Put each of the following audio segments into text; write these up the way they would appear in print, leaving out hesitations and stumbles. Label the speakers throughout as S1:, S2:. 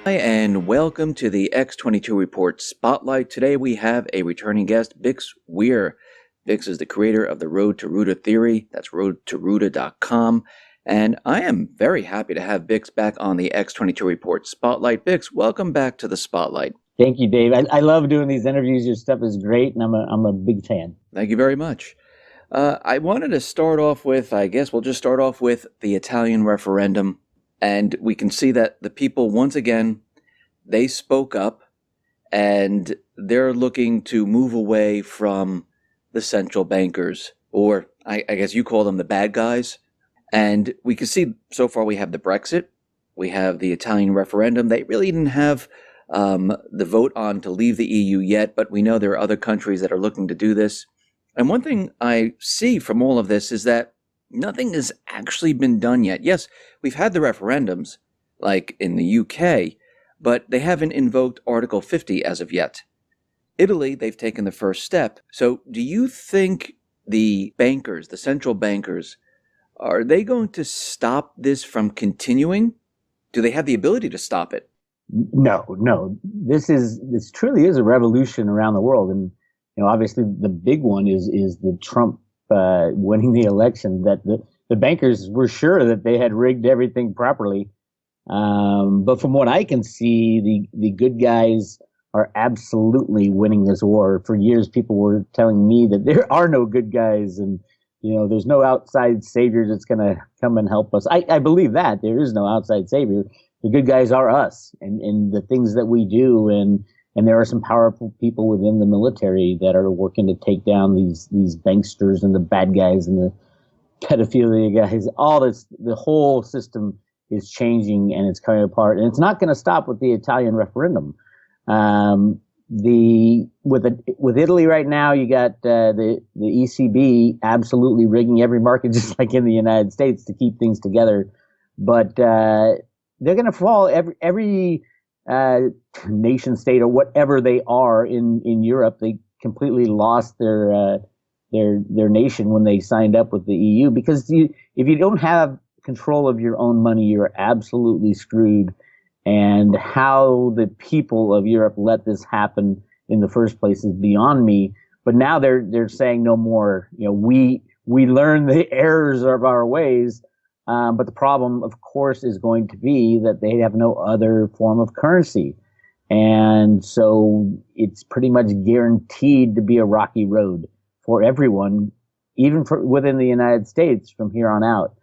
S1: Hi, and welcome to the X22 Report Spotlight. Today we have a returning guest, Bix Weir. Bix is the creator of the Road to Ruta theory. That's roadtoruta.com. And I am very happy to have Bix back on the X22 Report Spotlight. Bix, welcome back to the Spotlight.
S2: Thank you, Dave. I love doing these interviews. Your stuff is great, and I'm a big fan.
S1: Thank you very much. I wanted to start off with, I guess we'll just start off with the Italian referendum. And we can see that the people, once again, they spoke up and they're looking to move away from the central bankers, or I guess you call them the bad guys. And we can see so far we have the Brexit, we have the Italian referendum. They really didn't have the vote on to leave the EU yet, but we know there are other countries that are looking to do this. And one thing I see from all of this is that nothing has actually been done yet. Yes, we've had the referendums, like in the UK, but they haven't invoked Article 50 as of yet. Italy, they've taken the first step. So do you think the bankers, the central bankers, are they going to stop this from continuing? Do they have the ability to stop it?
S2: No. This truly is a revolution around the world. And, obviously the big one is the Trump winning the election, that the bankers were sure that they had rigged everything properly. But from what I can see, the good guys are absolutely winning this war. For years, people were telling me that there are no good guys and, there's no outside savior that's going to come and help us. I believe that there is no outside savior. The good guys are us and the things that we do. And there are some powerful people within the military that are working to take down these banksters and the bad guys and the pedophilia guys. All this, the whole system is changing and it's coming apart. And it's not going to stop with the Italian referendum. With Italy right now, you got the ECB absolutely rigging every market, just like in the United States, to keep things together. But they're going to fall. Every nation state or whatever they are in Europe, they completely lost their nation when they signed up with the EU, because if you don't have control of your own money, you're absolutely screwed. And how the people of Europe let this happen in the first place is beyond me. But now they're saying no more. We learn the errors of our ways. But the problem, of course, is going to be that they have no other form of currency. And so it's pretty much guaranteed to be a rocky road for everyone, even within the United States from here on out.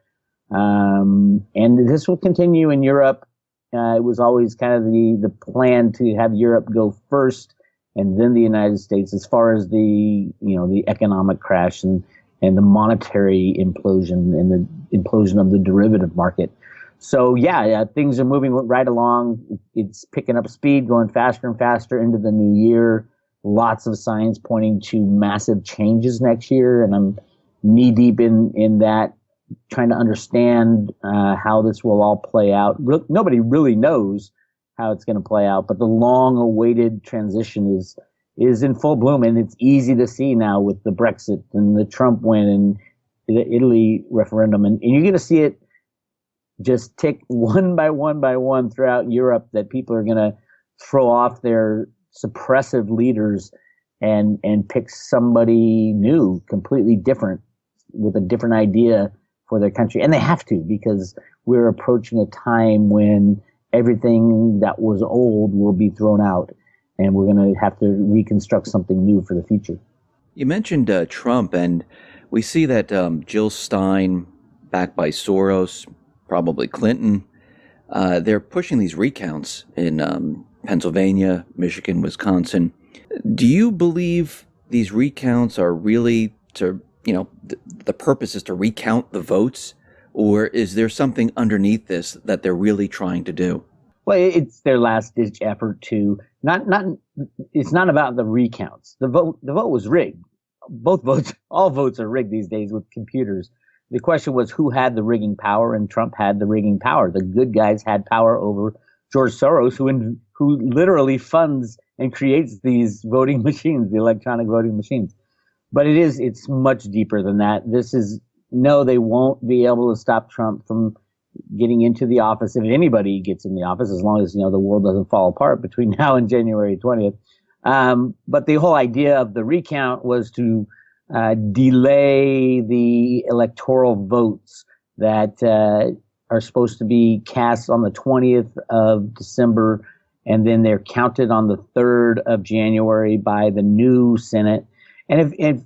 S2: And this will continue in Europe. It was always kind of the plan to have Europe go first and then the United States as far as the economic crash and the monetary implosion and the implosion of the derivative market. So yeah, things are moving right along. It's picking up speed, going faster and faster into the new year. Lots of signs pointing to massive changes next year, and I'm knee deep in that, trying to understand how this will all play out. Nobody really knows how it's going to play out, but the long-awaited transition is in full bloom, and it's easy to see now with the Brexit and the Trump win and the Italy referendum, and you're going to see it just tick one by one throughout Europe, that people are going to throw off their suppressive leaders and pick somebody new, completely different, with a different idea for their country. And they have to, because we're approaching a time when everything that was old will be thrown out, and we're going to have to reconstruct something new for the future.
S1: You mentioned Trump, and we see that Jill Stein, backed by Soros, probably Clinton, they're pushing these recounts in Pennsylvania, Michigan, Wisconsin. Do you believe these recounts are really to, the purpose is to recount the votes, or is there something underneath this that they're really trying to do?
S2: Well, it's their last ditch effort to it's not about the recounts. The vote was rigged. All votes are rigged these days with computers. The question was who had the rigging power, and Trump had the rigging power. The good guys had power over George Soros, who literally funds and creates these voting machines, the electronic voting machines. But it's much deeper than that. They won't be able to stop Trump from getting into the office, if anybody gets in the office, as long as, the world doesn't fall apart between now and January 20th. But the whole idea of the recount was to delay the electoral votes that are supposed to be cast on the 20th of December, and then they're counted on the 3rd of January by the new Senate. And if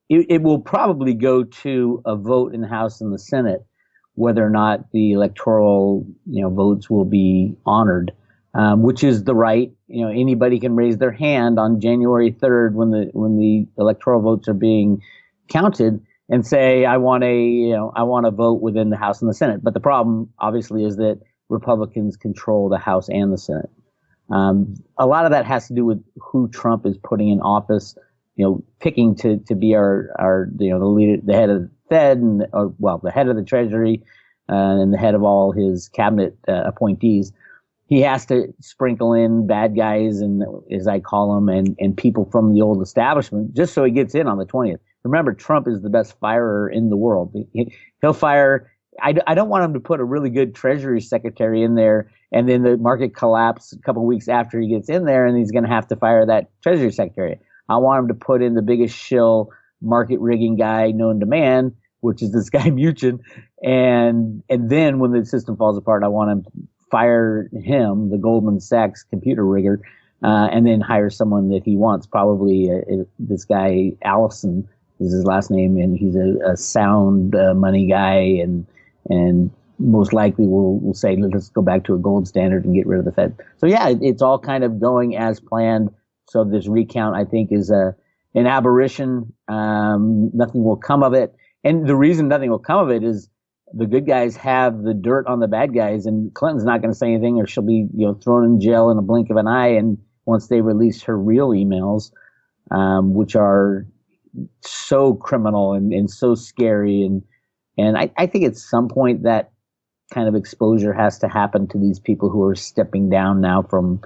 S2: it will probably go to a vote in the House and the Senate, whether or not the electoral, votes will be honored, which is the right. Anybody can raise their hand on January 3rd when the electoral votes are being counted and say, I want a vote within the House and the Senate. But the problem, obviously, is that Republicans control the House and the Senate. A lot of that has to do with who Trump is putting in office, picking to be our the leader, the head of the Fed, and the head of the Treasury, and the head of all his cabinet appointees. He has to sprinkle in bad guys, and as I call them, and people from the old establishment, just so he gets in on the 20th. Remember, Trump is the best firer in the world. He'll fire. I don't want him to put a really good Treasury secretary in there, and then the market collapse a couple of weeks after he gets in there, and he's going to have to fire that Treasury secretary. I want him to put in the biggest shill market rigging guy known to man, which is this guy Muchin, and then when the system falls apart, I want him to fire him, the Goldman Sachs computer rigger, and then hire someone that he wants. Probably this guy Allison is his last name, and he's a sound money guy, and most likely will say, let's go back to a gold standard and get rid of the Fed. So yeah, it's all kind of going as planned. So this recount, I think, is an aberration. Nothing will come of it. And the reason nothing will come of it is the good guys have the dirt on the bad guys, and Clinton's not going to say anything, or she'll be thrown in jail in a blink of an eye. And once they release her real emails, which are so criminal and so scary, and I think at some point that kind of exposure has to happen to these people who are stepping down now from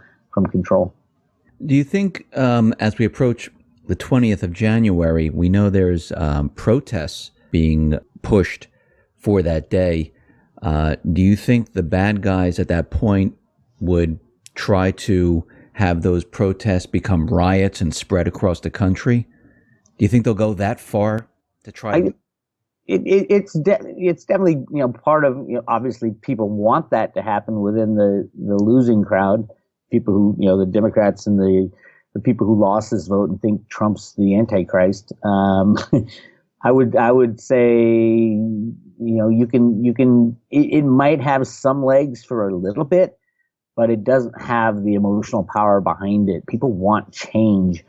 S2: control.
S1: Do you think as we approach the 20th of January, we know there's protests being pushed for that day. Do you think the bad guys at that point would try to have those protests become riots and spread across the country? Do you think they'll go that far to try?
S2: It's definitely part of obviously people want that to happen within the losing crowd, people who the Democrats and the people who lost this vote and think Trump's the Antichrist. I would say you can it might have some legs for a little bit, but it doesn't have the emotional power behind it. People want change,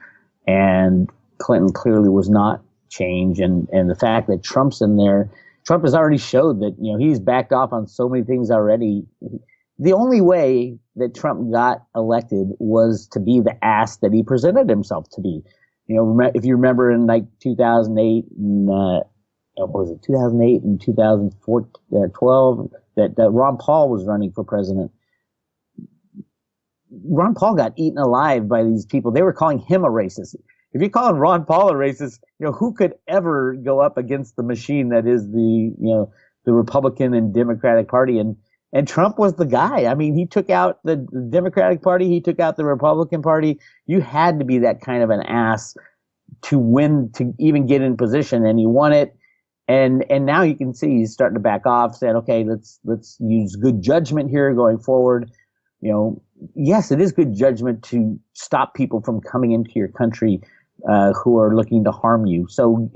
S2: and Clinton clearly was not change, and the fact that Trump's in there, Trump has already showed that he's backed off on so many things already. The only way that Trump got elected was to be the ass that he presented himself to be. If you remember in like 2008 and what was it, 2008 and 2012, that Ron Paul was running for president. Ron Paul got eaten alive by these people. They were calling him a racist. If you're calling Ron Paul a racist, who could ever go up against the machine that is the Republican and Democratic Party? And Trump was the guy. I mean, he took out the Democratic Party. He took out the Republican Party. You had to be that kind of an ass to win, to even get in position, and he won it. And now you can see he's starting to back off, saying, okay, let's use good judgment here going forward. Yes, it is good judgment to stop people from coming into your country who are looking to harm you. So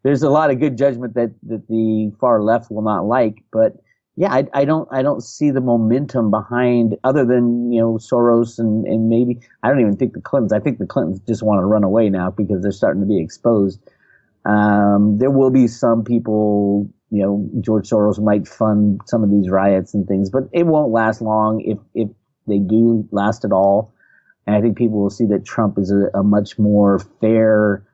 S2: there's a lot of good judgment that the far left will not like. But yeah, I don't see the momentum behind, other than Soros and maybe, I don't even think the Clintons. I think the Clintons just want to run away now because they're starting to be exposed. There will be some people, George Soros might fund some of these riots and things, but it won't last long if they do last at all. And I think people will see that Trump is a much more fair,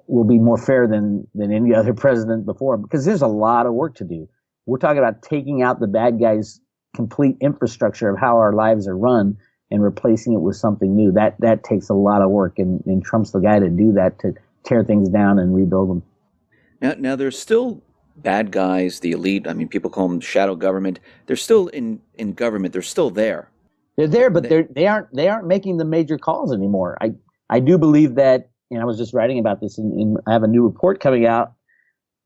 S2: will be more fair than any other president before, because there's a lot of work to do. We're talking about taking out the bad guys' complete infrastructure of how our lives are run and replacing it with something new. That takes a lot of work, and Trump's the guy to do that, to tear things down and rebuild them.
S1: Now there's still bad guys, the elite, I mean, people call them shadow government. They're still in government. They're still there.
S2: They're there, but
S1: They,
S2: they aren't making the major calls anymore. I do believe that, and I was just writing about this. I have a new report coming out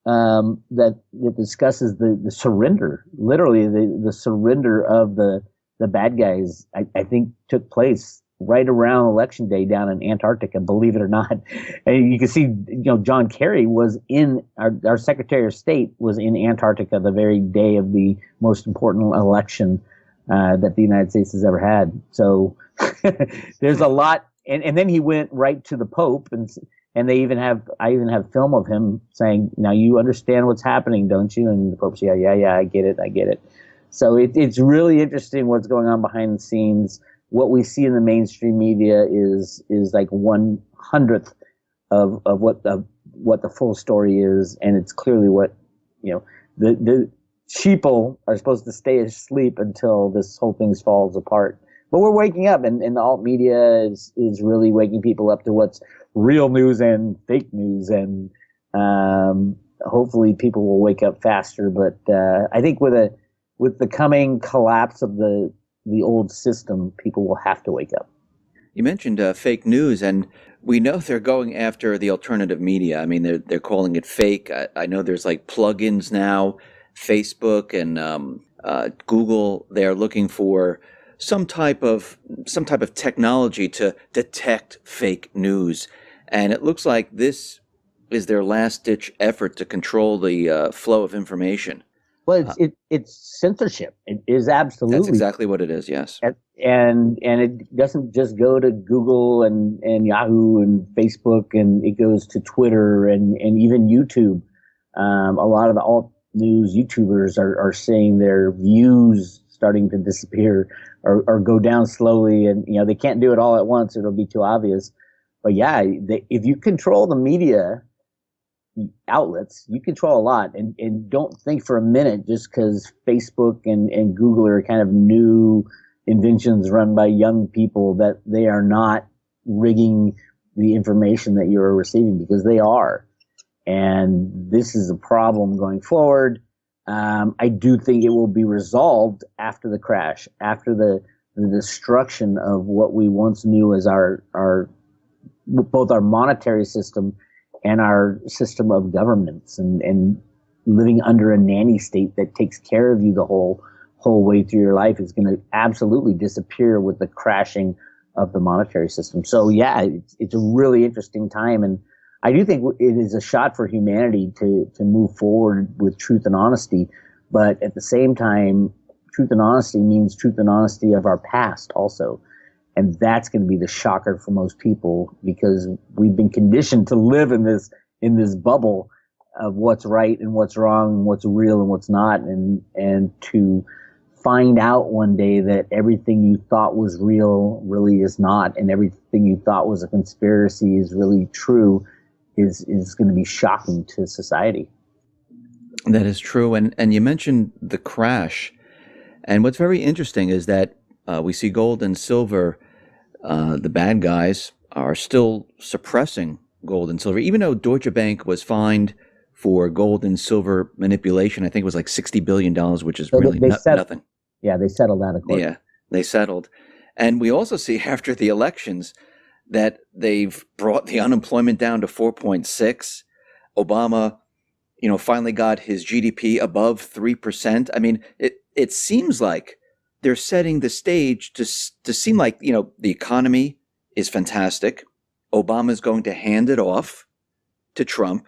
S2: that discusses the surrender, literally the surrender of the bad guys. I think took place right around election day down in Antarctica, believe it or not. And you can see, John Kerry was in our Secretary of State was in Antarctica the very day of the most important election that the United States has ever had. So there's a lot. And then he went right to the Pope, and I even have film of him saying, "Now you understand what's happening, don't you?" And the Pope's, yeah, I get it. So it's really interesting what's going on behind the scenes. What we see in the mainstream media is like 1/100th of what the full story is, and it's clearly what the sheeple are supposed to stay asleep until this whole thing falls apart. But we're waking up, and the alt media is really waking people up to what's real news and fake news, and hopefully people will wake up faster. But I think with the coming collapse of the old system, people will have to wake up.
S1: You mentioned fake news, and we know they're going after the alternative media. I mean, they're calling it fake. I know there's like plugins now, Facebook and Google. They are looking for some type of technology to detect fake news, and it looks like this is their last ditch effort to control the flow of information.
S2: Well, it's censorship. It is absolutely.
S1: That's exactly what it is. Yes,
S2: and it doesn't just go to Google and Yahoo and Facebook, and it goes to Twitter and even YouTube. A lot of the alt news YouTubers are saying their views starting to disappear or go down slowly, and they can't do it all at once. It'll be too obvious. But yeah, if you control the media outlets, you control a lot, and don't think for a minute just because Facebook and Google are kind of new inventions run by young people that they are not rigging the information that you're receiving, because they are. And this is a problem going forward. I do think it will be resolved after the crash, after the destruction of what we once knew as our both our monetary system and our system of governments, and living under a nanny state that takes care of you the whole way through your life is going to absolutely disappear with the crashing of the monetary system. So yeah, it's a really interesting time, and I do think it is a shot for humanity to move forward with truth and honesty. But at the same time, truth and honesty means truth and honesty of our past also. And that's going to be the shocker for most people, because we've been conditioned to live in this bubble of what's right and what's wrong and what's real and what's not. And to find out one day that everything you thought was real really is not, and everything you thought was a conspiracy is really true, is going to be shocking to society.
S1: That is true. And you mentioned the crash. And what's very interesting is that we see gold and silver, the bad guys are still suppressing gold and silver, even though Deutsche Bank was fined for gold and silver manipulation. I think it was like $60 billion, which is really nothing.
S2: Yeah, they settled out of court.
S1: Yeah, they settled. And we also see after the elections that they've brought the unemployment down to 4.6. Obama, finally got his GDP above 3%. I mean, it seems like they're setting the stage to seem like, the economy is fantastic. Obama's going to hand it off to Trump.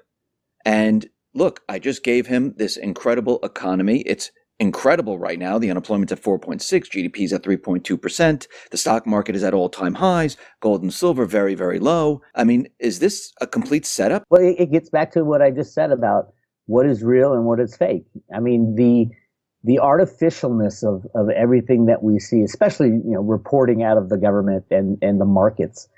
S1: And look, I just gave him this incredible economy. It's incredible right now. The unemployment's at 4.6, GDP's at 3.2%. The stock market is at all-time highs. Gold and silver very, very low. I mean, is this a complete setup?
S2: Well, it gets back to what I just said about what is real and what is fake. I mean, the artificialness of everything that we see, especially reporting out of the government and the markets,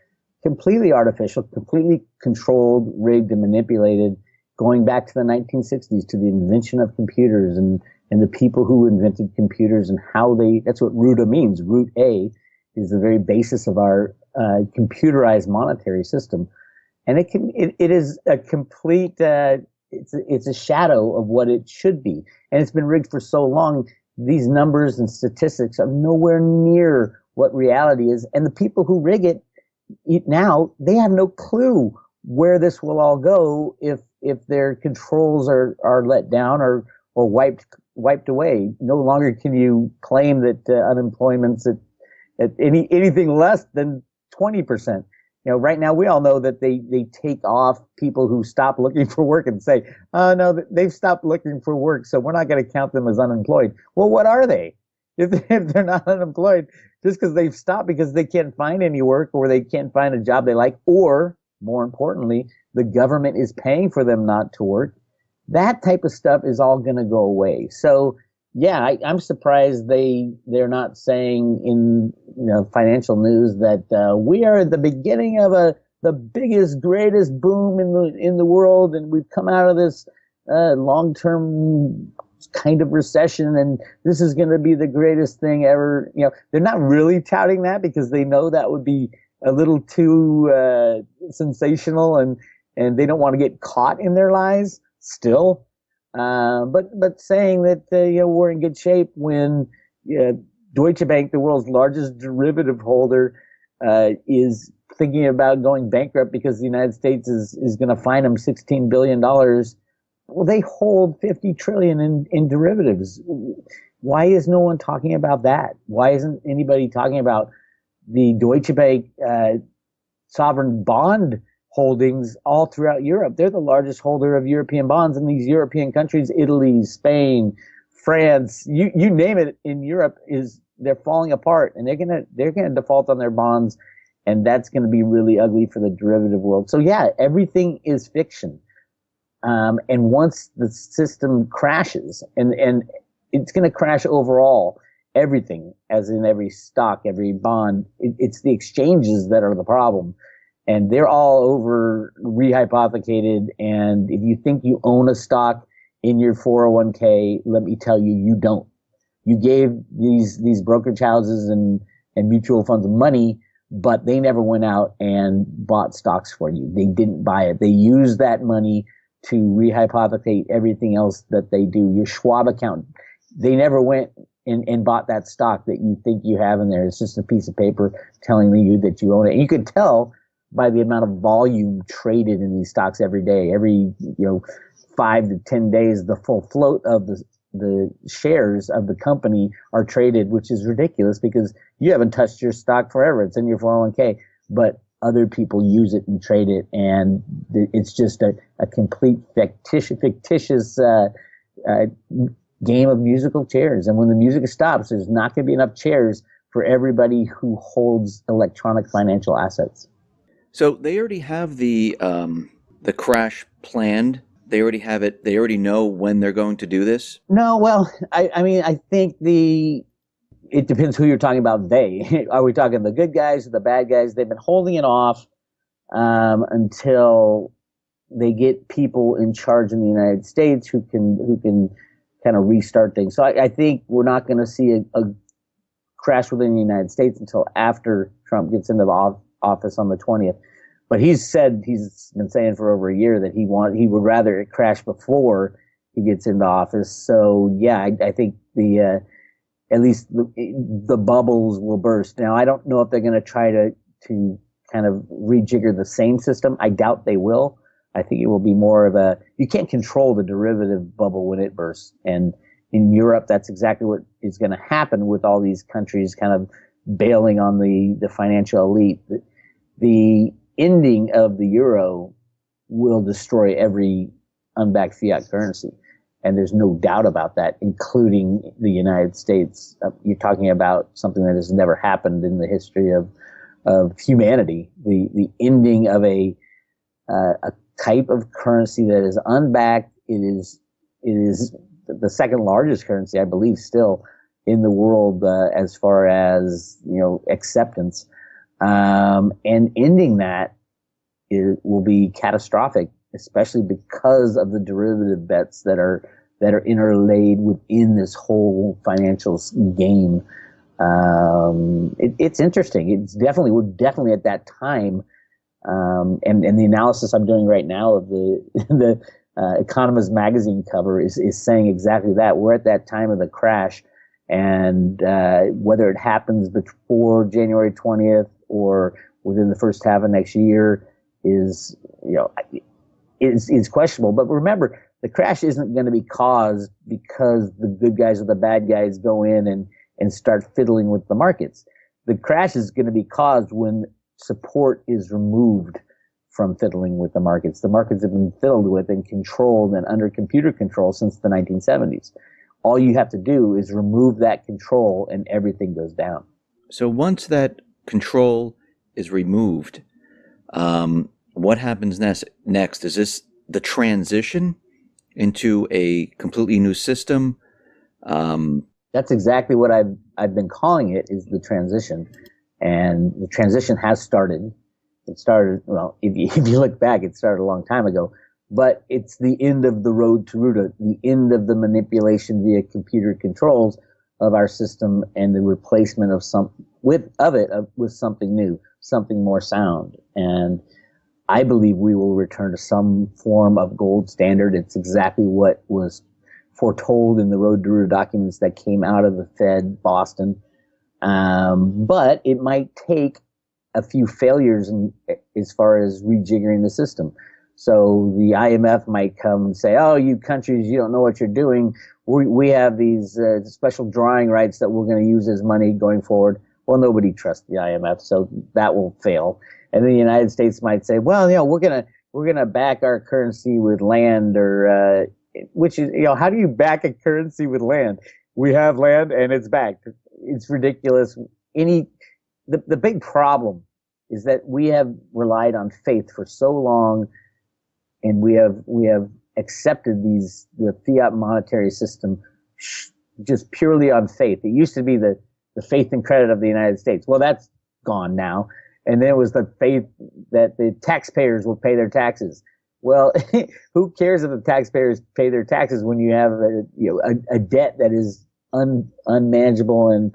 S2: completely artificial, completely controlled, rigged, and manipulated, going back to the 1960s, to the invention of computers and the people who invented computers and how that's what RUTA means. Root A is the very basis of our computerized monetary system. And it is a complete it's a shadow of what it should be, and it's been rigged for so long. These numbers and statistics are nowhere near what reality is, and the people who rig it now, they have no clue where this will all go if their controls are let down or wiped away. No longer can you claim that unemployment's at anything less than 20%. Right now we all know that they take off people who stop looking for work and say, oh no, they've stopped looking for work, so we're not going to count them as unemployed. Well, what are they? If they're not unemployed, just because they've stopped because they can't find any work or they can't find a job they like, or more importantly, the government is paying for them not to work, that type of stuff is all going to go away. So yeah, I'm surprised they're not saying in financial news that we are at the beginning of the biggest, greatest boom in the world, and we've come out of this long-term kind of recession, and this is going to be the greatest thing ever. They're not really touting that because they know that would be a little too sensational, and they don't want to get caught in their lies still. But saying that we're in good shape when Deutsche Bank, the world's largest derivative holder, is thinking about going bankrupt because the United States is going to fine them $16 billion. Well, they hold 50 trillion in derivatives. Why is no one talking about that? Why isn't anybody talking about the Deutsche Bank sovereign bond holdings all throughout Europe? They're the largest holder of European bonds in these European countries. Italy, Spain, France, you name it in Europe, they're falling apart, and they're gonna default on their bonds, and that's gonna be really ugly for the derivative world. So yeah, everything is fiction. And once the system crashes, and it's going to crash overall, everything, as in every stock, every bond, it's the exchanges that are the problem. And they're all over rehypothecated. And if you think you own a stock in your 401k, let me tell you, you don't. You gave these brokerage houses and mutual funds money, but they never went out and bought stocks for you. They didn't buy it. They used that money to rehypothecate everything else that they do. Your Schwab account, they never went and bought that stock that you think you have in there. It's just a piece of paper telling you that you own it. And you could tell by the amount of volume traded in these stocks every day. Every 5 to 10 days, the full float of the shares of the company are traded, which is ridiculous because you haven't touched your stock forever. It's in your 401k, but other people use it and trade it, and it's just a complete fictitious game of musical chairs. And when the music stops, there's not going to be enough chairs for everybody who holds electronic financial assets.
S1: So they already have the crash planned. They already have it. They already know when they're going to do this.
S2: No, well, I mean, I think it depends who you're talking about. They are we talking the good guys or the bad guys? They've been holding it off until they get people in charge in the United States who can kind of restart things. So I think we're not going to see a crash within the United States until after Trump gets into office on the 20th. But he's been saying for over a year that he would rather it crash before he gets into office. So yeah, I think at least the bubbles will burst. Now, I don't know if they're going to try to kind of rejigger the same system. I doubt they will. I think it will be more of you can't control the derivative bubble when it bursts. And in Europe, that's exactly what is going to happen with all these countries kind of bailing on the financial elite. The ending of the euro will destroy every unbacked fiat currency. And there's no doubt about that, including the United States. You're talking about something that has never happened in the history of humanity. The ending of a type of currency that is unbacked. It is the second largest currency, I believe, still in the world as far as acceptance. And ending that will be catastrophic, especially because of the derivative bets that are interlaid within this whole financial game. It's interesting. We're definitely at that time. And the analysis I'm doing right now of the Economist magazine cover is saying exactly that. We're at that time of the crash, and whether it happens before January 20th or within the first half of next year is questionable. But remember, the crash isn't going to be caused because the good guys or the bad guys go in and start fiddling with the markets. The crash is going to be caused when support is removed from fiddling with the markets. The markets have been fiddled with and controlled and under computer control since the 1970s. All you have to do is remove that control and everything goes down.
S1: So once that control is removed, what happens next? Is this the transition into a completely new system?
S2: That's exactly what I've been calling it, is the transition. And the transition has started. It started, well, if you look back, it started a long time ago. But it's the end of the road to Ruta, the end of the manipulation via computer controls of our system, and the replacement of with something new, something more sound. And I believe we will return to some form of gold standard. It's exactly what was foretold in the Road to Ruta documents that came out of the Fed, Boston. But it might take a few failures as far as rejiggering the system. So the IMF might come and say, "Oh, you countries, you don't know what you're doing. We have these special drawing rights that we're going to use as money going forward." Well, nobody trusts the IMF, so that will fail. And then the United States might say, "Well, we're gonna back our currency with land," or which is, how do you back a currency with land? We have land and it's backed. It's ridiculous. The big problem is that we have relied on faith for so long, and we have accepted the fiat monetary system just purely on faith. It used to be the faith and credit of the United States. Well, that's gone now. And then it was the faith that the taxpayers will pay their taxes. Well, who cares if the taxpayers pay their taxes when you have a debt that is unmanageable and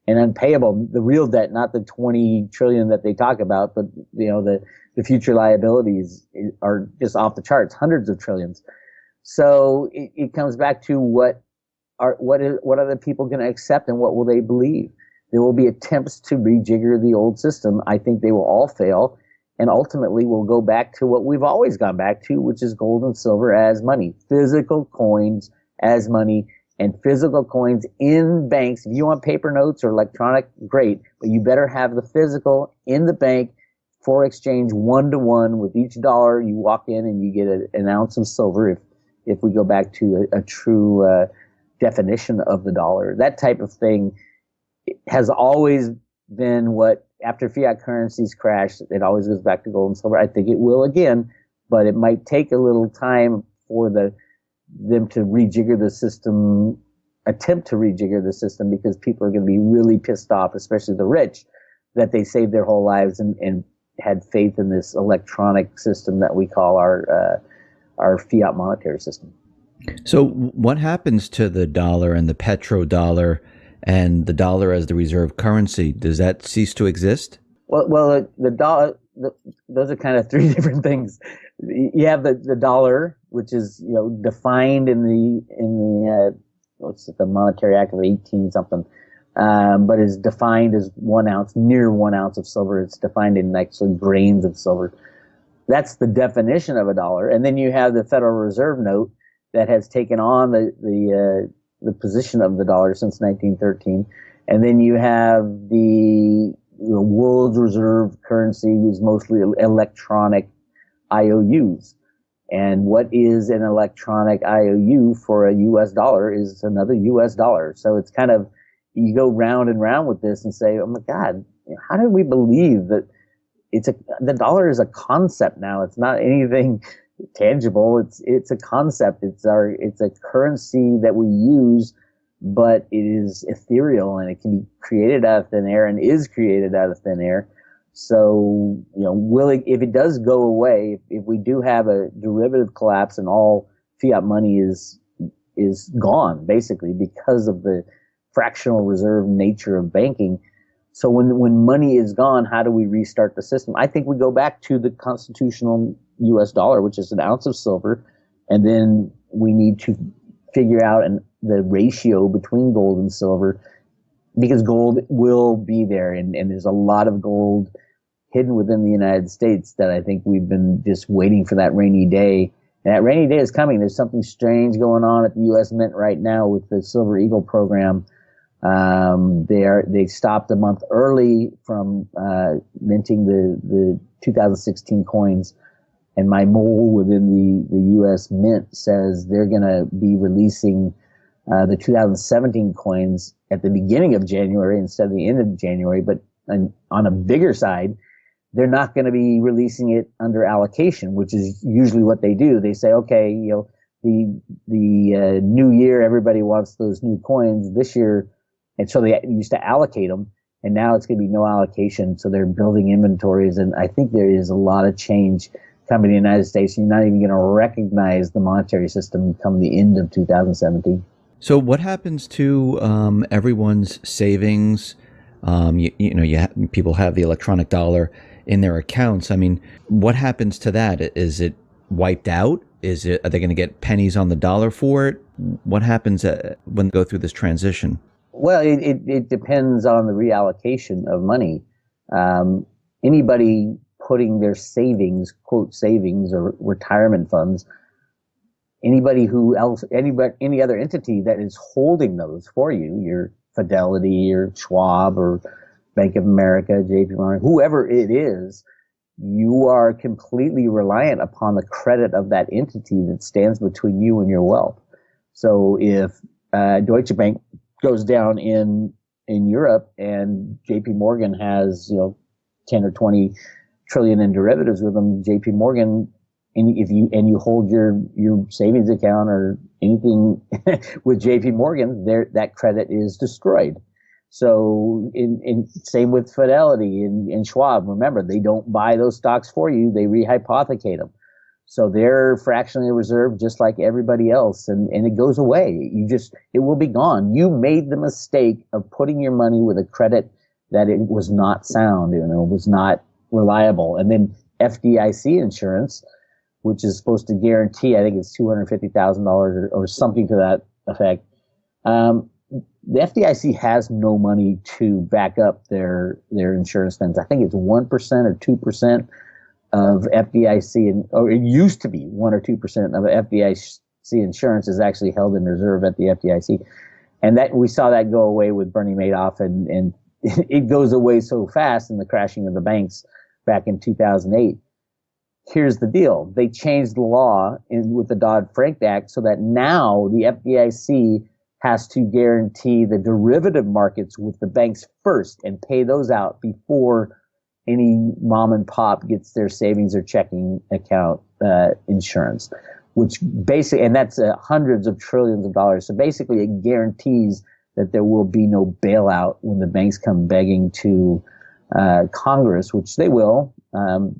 S2: unpayable? The real debt, not the 20 trillion that they talk about, but the future liabilities are just off the charts, hundreds of trillions. So it comes back to what are the people going to accept, and what will they believe? There will be attempts to rejigger the old system. I think they will all fail. And ultimately, we'll go back to what we've always gone back to, which is gold and silver as money, physical coins as money, and physical coins in banks. If you want paper notes or electronic, great, but you better have the physical in the bank for exchange 1-to-1 with each dollar. You walk in and you get an ounce of silver. If we go back to a true definition of the dollar, that type of thing has always been what. After fiat currencies crash, it always goes back to gold and silver. I think it will again, but it might take a little time for them to rejigger the system, attempt to rejigger the system, because people are going to be really pissed off, especially the rich, that they saved their whole lives and had faith in this electronic system that we call our fiat monetary system.
S1: So what happens to the dollar and the petrodollar and the dollar as the reserve currency? Does that cease to exist?
S2: Well, the dollar. Those are kind of three different things. You have the dollar, which is defined in the what's it, the Monetary Act of 18 something, but is defined as 1 ounce, near 1 ounce of silver. It's defined in actually grains of silver. That's the definition of a dollar. And then you have the Federal Reserve note that has taken on the position of the dollar since 1913. And then you have the world reserve currency, who's mostly electronic IOUs. And what is an electronic IOU for a US dollar is another US dollar. So it's kind of, you go round and round with this and say, oh my God, how did we believe that the dollar is a concept now? It's not anything tangible. It's a concept. It's a currency that we use, but it is ethereal, and it can be created out of thin air, and is created out of thin air. So, if it does go away, if we do have a derivative collapse and all fiat money is gone, basically, because of the fractional reserve nature of banking. So when money is gone, how do we restart the system? I think we go back to the constitutional US dollar, which is an ounce of silver And then we need to figure out the ratio between gold and silver, because gold will be there. And there's a lot of gold hidden within the United States that I think we've been just waiting for that rainy day. And that rainy day is coming. There's something strange going on at the U.S. Mint right now with the Silver Eagle program. They stopped a month early from minting the 2016 coins. And my mole within the U.S. Mint says they're going to be releasing the 2017 coins at the beginning of January instead of the end of January. But on a bigger side, they're not going to be releasing it under allocation, which is usually what they do. They say, okay, the new year, everybody wants those new coins this year. And so they used to allocate them. And now it's going to be no allocation. So they're building inventories. And I think there is a lot of change coming to the United States. You're not even going to recognize the monetary system come the end of 2017.
S1: So what happens to everyone's savings? People have the electronic dollar in their accounts. I mean, what happens to that? Is it wiped out? Are they going to get pennies on the dollar for it? What happens when they go through this transition?
S2: Well, it depends on the reallocation of money. Anybody putting their savings, quote savings or retirement funds, any other entity that is holding those for you, your Fidelity or Schwab or Bank of America, JP Morgan, whoever it is, you are completely reliant upon the credit of that entity that stands between you and your wealth. So if Deutsche Bank goes down in Europe and JP Morgan has 10 or 20 trillion in derivatives with them, JP Morgan, and you hold your savings account or anything with JP Morgan, that credit is destroyed. So in same with Fidelity and Schwab. Remember, they don't buy those stocks for you; they rehypothecate them. So they're fractionally reserved just like everybody else, and it goes away. It will be gone. You made the mistake of putting your money with a credit that it was not sound, was not reliable. And then FDIC insurance, which is supposed to guarantee, I think it's $250,000 or something to that effect. The FDIC has no money to back up their insurance spends. I think it's 1% or 2% of FDIC, or it used to be 1 or 2% of FDIC insurance is actually held in reserve at the FDIC. And that we saw that go away with Bernie Madoff, and it goes away so fast in the crashing of the banks back in 2008. Here's the deal. They changed the law with the Dodd-Frank Act so that now the FDIC has to guarantee the derivative markets with the banks first and pay those out before any mom and pop gets their savings or checking account insurance, which basically, and that's hundreds of trillions of dollars. So basically it guarantees that there will be no bailout when the banks come begging to Congress, which they will.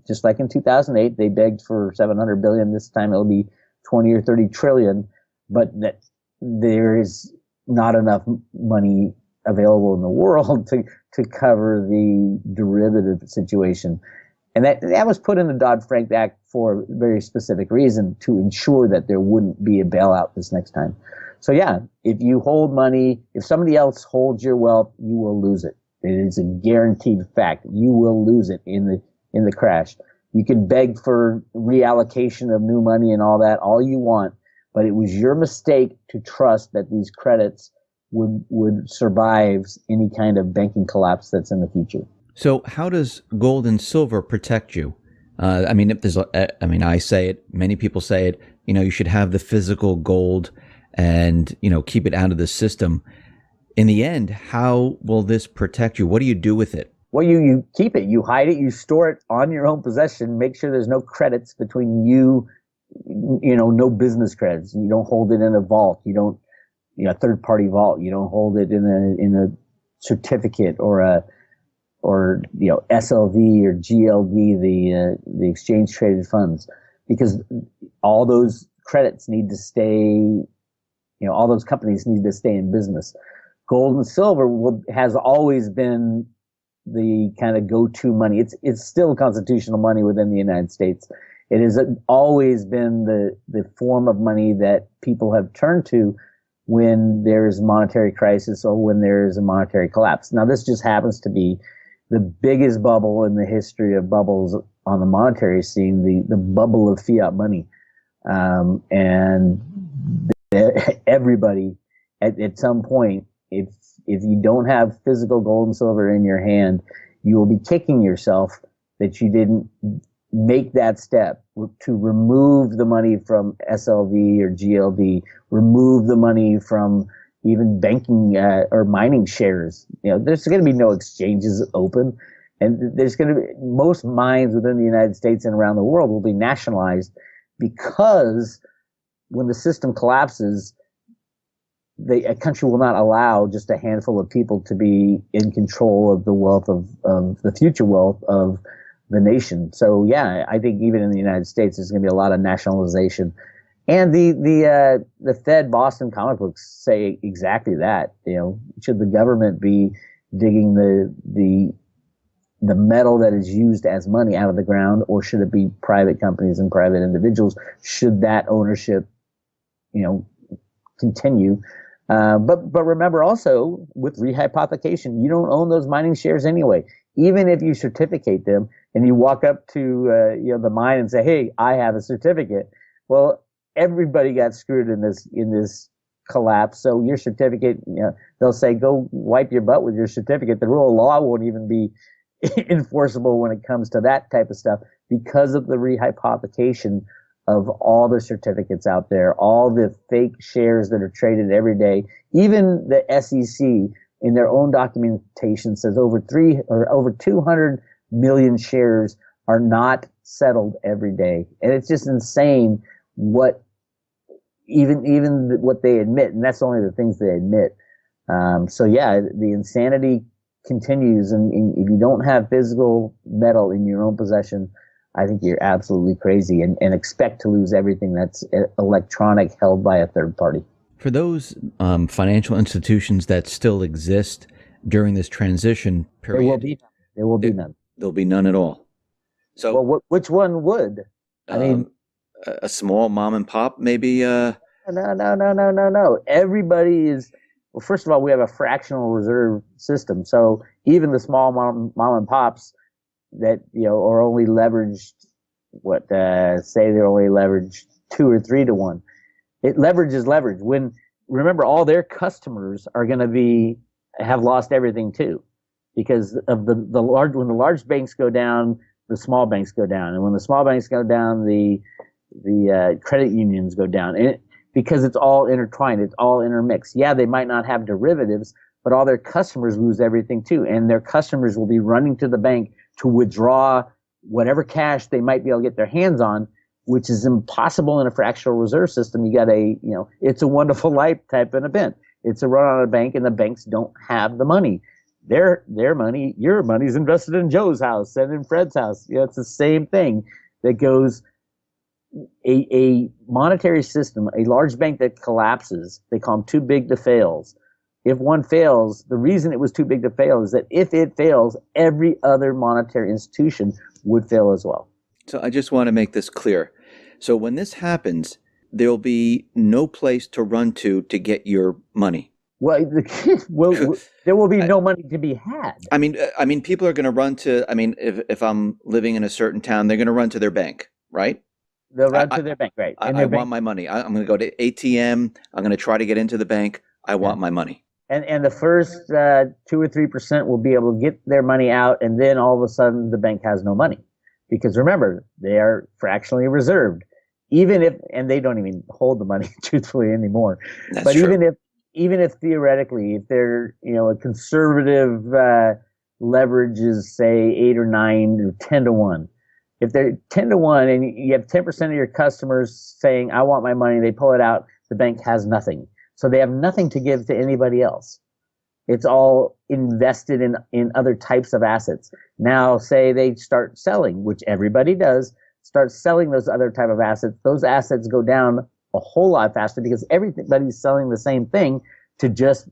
S2: Just like in 2008, they begged for $700 billion. This time it'll be 20 or 30 trillion, but that there is not enough money available in the world to cover the derivative situation. And that was put in the Dodd-Frank Act for a very specific reason, to ensure that there wouldn't be a bailout this next time. So yeah, if you hold money, if somebody else holds your wealth, you will lose it. It is a guaranteed fact. You will lose it in the crash. You can beg for reallocation of new money and all that all you want, but it was your mistake to trust that these credits would survive any kind of banking collapse that's in the future.
S1: So how does gold and silver protect you? I say it, many people say it, you should have the physical gold and, keep it out of the system. In the end, how will this protect you? What do you do with it?
S2: Well, you keep it, you hide it, you store it on your own possession, make sure there's no credits between you, no business credits. You don't hold it in a vault. You don't, a third party vault. You don't hold it in a certificate or SLV or GLD, the exchange traded funds, because all those credits need to stay, all those companies need to stay in business. Gold and silver has always been the kind of go-to money. It's still constitutional money within the United States. It has always been the form of money that people have turned to when there is a monetary crisis or when there is a monetary collapse. Now, this just happens to be the biggest bubble in the history of bubbles on the monetary scene, the bubble of fiat money. And everybody at some point, if you don't have physical gold and silver in your hand, you will be kicking yourself that you didn't make that step to remove the money from SLV or GLD, remove the money from even banking or mining shares. There's going to be no exchanges open, and there's going to be most mines within the United States and around the world will be nationalized, because when the system collapses, a country will not allow just a handful of people to be in control of the wealth of the future wealth of the nation. So yeah, I think even in the United States, there's going to be a lot of nationalization. And the Fed Boston comic books say exactly that. Should the government be digging the metal that is used as money out of the ground, or should it be private companies and private individuals? Should that ownership, continue? But remember also, with rehypothecation, you don't own those mining shares anyway. Even if you certificate them and you walk up to the mine and say, "Hey, I have a certificate," well, everybody got screwed in this collapse. So your certificate, they'll say, "Go wipe your butt with your certificate." The rule of law won't even be enforceable when it comes to that type of stuff, because of the rehypothecation of all the certificates out there, all the fake shares that are traded every day. Even the SEC in their own documentation says over 200 million shares are not settled every day. And it's just insane what even what they admit, and that's only the things they admit. So yeah, the insanity continues, and if you don't have physical metal in your own possession, I think you're absolutely crazy, and expect to lose everything that's electronic, held by a third party.
S1: For those financial institutions that still exist during this transition period,
S2: there will be none. There'll be
S1: none at all. So,
S2: well, which one would? I mean,
S1: a small mom and pop, maybe.
S2: No. Everybody is. Well, first of all, we have a fractional reserve system, so even the small mom and pops that are only leveraged, say they're only leveraged 2 or 3 to 1. Leverage is leverage. Remember, all their customers are going to have lost everything too, because of when the large banks go down, the small banks go down, and when the small banks go down, the credit unions go down, because it's all intertwined, it's all intermixed. Yeah, they might not have derivatives, but all their customers lose everything too, and their customers will be running to the bank to withdraw whatever cash they might be able to get their hands on, which is impossible in a fractional reserve system. You got It's a Wonderful Life type of event. It's a run on a bank, and the banks don't have the money. Their money, your money's invested in Joe's house and in Fred's house. It's the same thing that goes. A monetary system, a large bank that collapses, they call them too big to fail. If one fails, the reason it was too big to fail is that if it fails, every other monetary institution would fail as well.
S1: So I just want to make this clear. So when this happens, there'll be no place to run to get your money.
S2: Well, there will be no money to be had.
S1: I mean, people are going to run to. I mean, if I'm living in a certain town, they're going to run to their bank, right?
S2: They'll run to their bank, right?
S1: I want my money. I'm going to go to ATM. I'm going to try to get into the bank. I want my money.
S2: And the first 2 or 3% will be able to get their money out, and then all of a sudden the bank has no money, because remember, they are fractionally reserved. And they don't even hold the money truthfully anymore.
S1: That's true.
S2: Even if theoretically, if they're a conservative leverage is say 8 or 9 or 10 to 1. If they're 10 to 1 and you have 10% of your customers saying, "I want my money," they pull it out, the bank has nothing. So they have nothing to give to anybody else. It's all invested in other types of assets. Now, say they start selling, which everybody does, start selling those other type of assets. Those assets go down a whole lot faster because everybody's selling the same thing to just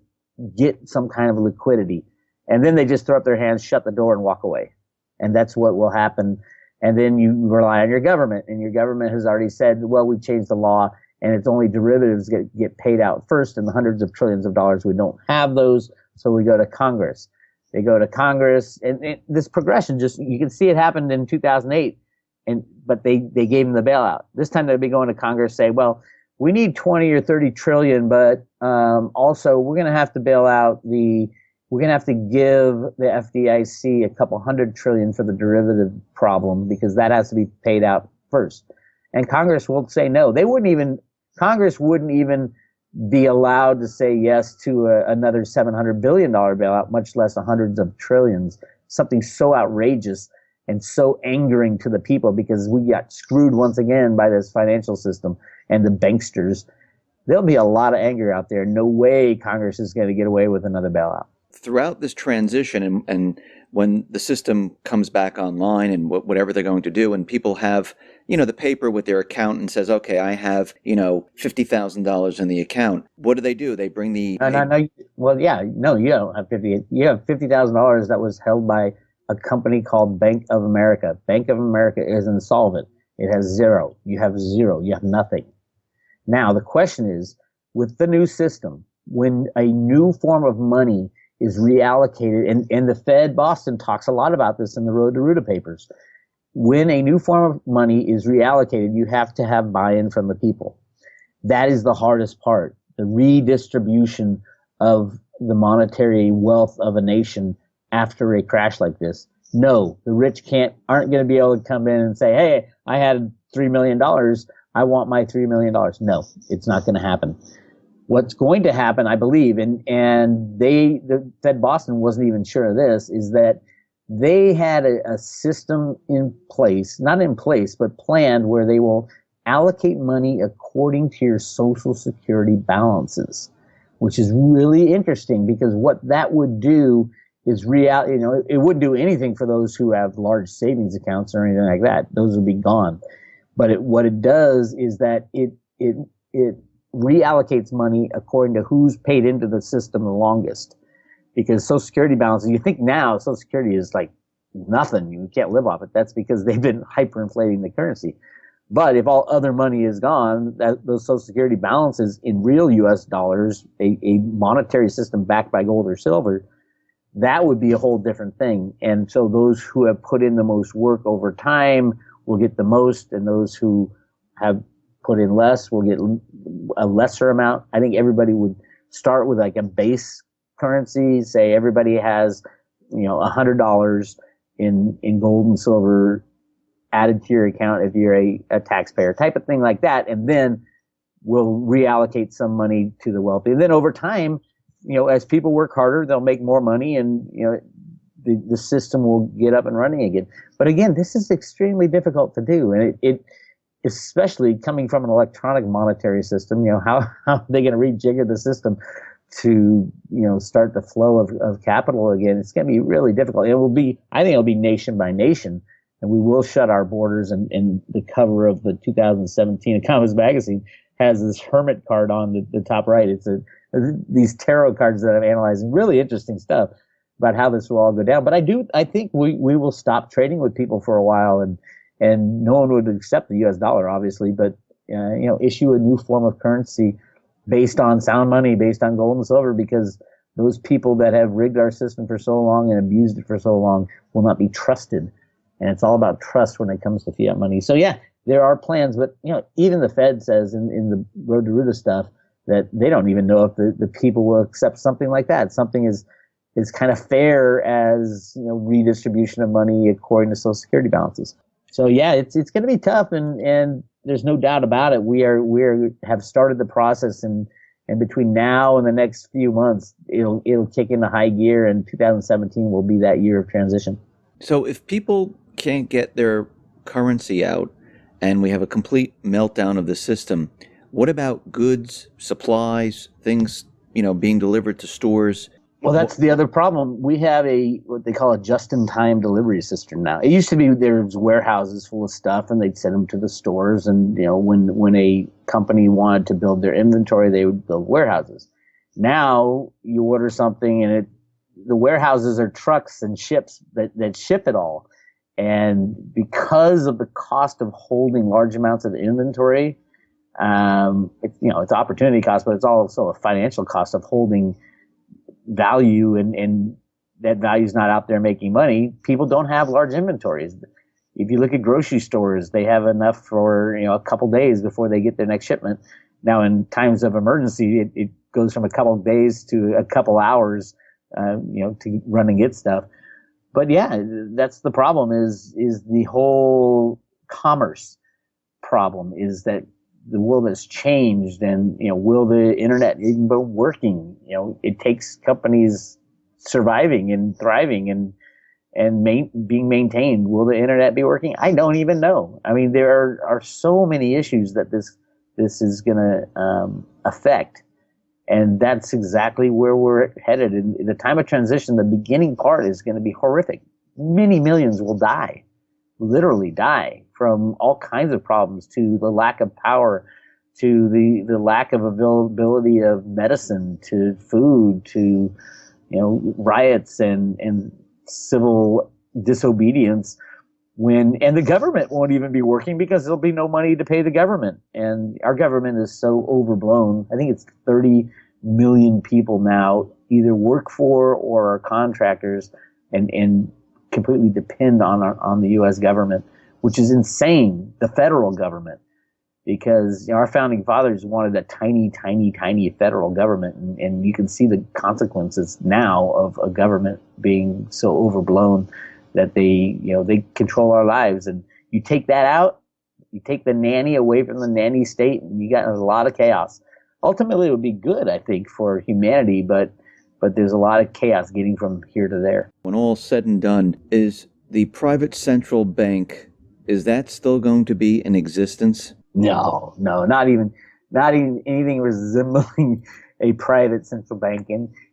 S2: get some kind of liquidity. And then they just throw up their hands, shut the door, and walk away. And that's what will happen. And then you rely on your government, and your government has already said, well, we've changed the law, and it's only derivatives get paid out first, and the hundreds of trillions of dollars, we don't have those, so we go to Congress. They go to Congress, and this progression, just you can see it happened in 2008, but they gave them the bailout. This time they'll be going to Congress, say, well, we need 20 or 30 trillion, but also we're going to have to bail out we're going to have to give the FDIC a couple hundred trillion for the derivative problem because that has to be paid out first. And Congress will say no. Congress wouldn't even be allowed to say yes to another $700 billion bailout, much less hundreds of trillions. Something so outrageous and so angering to the people because we got screwed once again by this financial system and the banksters. There'll be a lot of anger out there. No way Congress is going to get away with another bailout.
S1: Throughout this transition and when the system comes back online and whatever they're going to do, and people have, the paper with their accountant says, okay, I have, $50,000 in the account. What do? They bring the...
S2: No. Well, yeah, no, you don't have you have $50,000 that was held by a company called Bank of America. Bank of America is insolvent. It has zero. You have zero. You have nothing. Now, the question is, with the new system, when a new form of money is reallocated, and the Fed Boston talks a lot about this in the Road to Ruta papers. When a new form of money is reallocated, you have to have buy-in from the people. That is the hardest part, the redistribution of the monetary wealth of a nation after a crash like this. No, the rich aren't going to be able to come in and say, hey, I had $3 million. I want my $3 million. No, it's not going to happen. What's going to happen, I believe, and the Fed Boston wasn't even sure of this, is that they had a system in place, not in place, but planned where they will allocate money according to your Social Security balances, which is really interesting because what that would do is it wouldn't do anything for those who have large savings accounts or anything like that. Those would be gone. But what it does is that it reallocates money according to who's paid into the system the longest. Because Social Security balances, you think now Social Security is like nothing, you can't live off it. That's because they've been hyperinflating the currency. But if all other money is gone, those Social Security balances in real U.S. dollars, a monetary system backed by gold or silver, that would be a whole different thing. And so those who have put in the most work over time will get the most, and those who have put in less will get a lesser amount. I think everybody would start with like a base currency, say everybody has, $100 in gold and silver added to your account if you're a taxpayer, type of thing like that. And then we'll reallocate some money to the wealthy. And then over time, as people work harder, they'll make more money, and, the system will get up and running again. But again, this is extremely difficult to do. And it especially coming from an electronic monetary system, how are they going to rejigger the system to, start the flow of capital again? It's going to be really difficult. I think it'll be nation by nation, and we will shut our borders. And the cover of the 2017 Economist magazine has this hermit card on the top right. It's these tarot cards that I've analyzed, really interesting stuff about how this will all go down. But I think we will stop trading with people for a while, and no one would accept the U.S. dollar, obviously, but, issue a new form of currency based on sound money, based on gold and silver, because those people that have rigged our system for so long and abused it for so long will not be trusted. And it's all about trust when it comes to fiat money. So, yeah, there are plans, but, even the Fed says in the Road to Ruta stuff that they don't even know if the people will accept something like that. Something is kind of fair as, redistribution of money according to Social Security balances. So yeah, it's going to be tough, and there's no doubt about it. We have started the process, and between now and the next few months, it'll kick into high gear, and 2017 will be that year of transition.
S1: So if people can't get their currency out, and we have a complete meltdown of the system, what about goods, supplies, things, being delivered to stores?
S2: Well, that's the other problem. We have what they call a just-in-time delivery system now. It used to be there was warehouses full of stuff, and they'd send them to the stores. And when a company wanted to build their inventory, they would build warehouses. Now you order something, and the warehouses are trucks and ships that ship it all. And because of the cost of holding large amounts of inventory, it's opportunity cost, but it's also a financial cost of holding value, and that value is not out there making money. People don't have large inventories. If you look at grocery stores, they have enough for a couple days before they get their next shipment. Now, in times of emergency, it goes from a couple of days to a couple hours, to run and get stuff. But yeah, that's the problem. Is the whole commerce problem? Is that the world has changed, and will the internet even be working? It takes companies surviving and thriving and being maintained. Will the internet be working? I don't even know. I mean, there are so many issues that this is going to affect, and that's exactly where we're headed. In the time of transition, the beginning part is going to be horrific. Many millions will die, literally die, from all kinds of problems, to the lack of power, to the lack of availability of medicine, to food, to riots and civil disobedience, and the government won't even be working because there'll be no money to pay the government. And our government is so overblown. I think it's 30 million people now either work for or are contractors and completely depend on the U.S. government, which is insane, the federal government, because our founding fathers wanted a tiny, tiny, tiny federal government, and you can see the consequences now of a government being so overblown that they control our lives. And you take that out, you take the nanny away from the nanny state, and you got a lot of chaos. Ultimately, it would be good, I think, for humanity, but there's a lot of chaos getting from here to there.
S1: When all's said and done, is the private central bank, is that still going to be in existence?
S2: No, not even anything resembling a private central bank.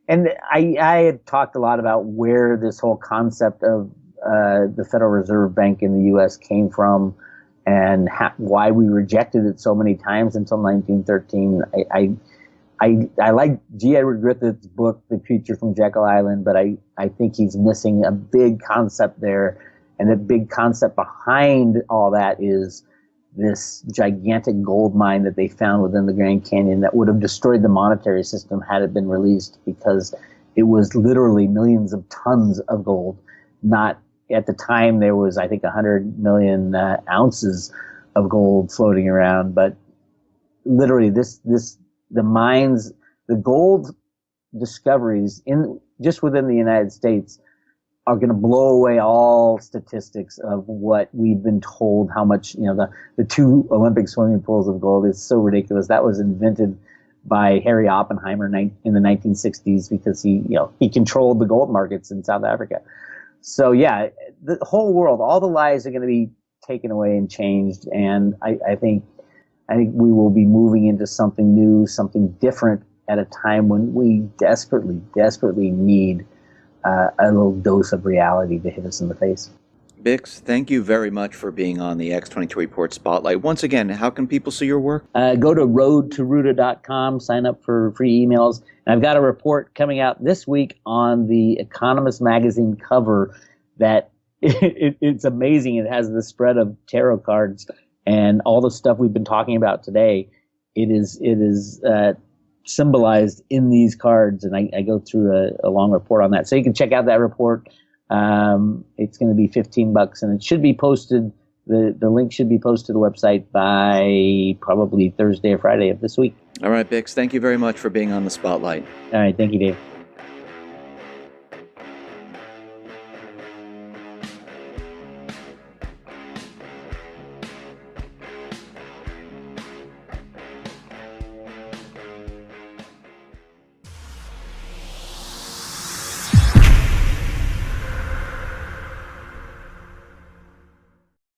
S2: And I had talked a lot about where this whole concept of the Federal Reserve Bank in the U.S. came from, and why we rejected it so many times until 1913. I like G. Edward Griffith's book, The Creature from Jekyll Island, but I think he's missing a big concept there. And the big concept behind all that is this gigantic gold mine that they found within the Grand Canyon that would have destroyed the monetary system had it been released, because it was literally millions of tons of gold. Not at the time, there was, I think, 100 million ounces of gold floating around, but literally the mines, the gold discoveries just within the United States are going to blow away all statistics of what we've been told, how much, the 2 Olympic swimming pools of gold is so ridiculous. That was invented by Harry Oppenheimer in the 1960s because he controlled the gold markets in South Africa. So yeah, the whole world, all the lies are going to be taken away and changed. And I think we will be moving into something new, something different at a time when we desperately, desperately need a little dose of reality to hit us in the face.
S1: Bix, thank you very much for being on the X22 Report Spotlight. Once again, how can people see your work?
S2: Go to roadtoruta.com, sign up for free emails. And I've got a report coming out this week on the Economist magazine cover that it's amazing. It has the spread of tarot cards and all the stuff we've been talking about today. It is symbolized in these cards, and I go through a long report on that. So you can check out that report. It's going to be $15, and it should be posted. The link should be posted to the website by probably Thursday or Friday of this week.
S1: All right, Bix, thank you very much for being on the Spotlight.
S2: All right, thank you, Dave.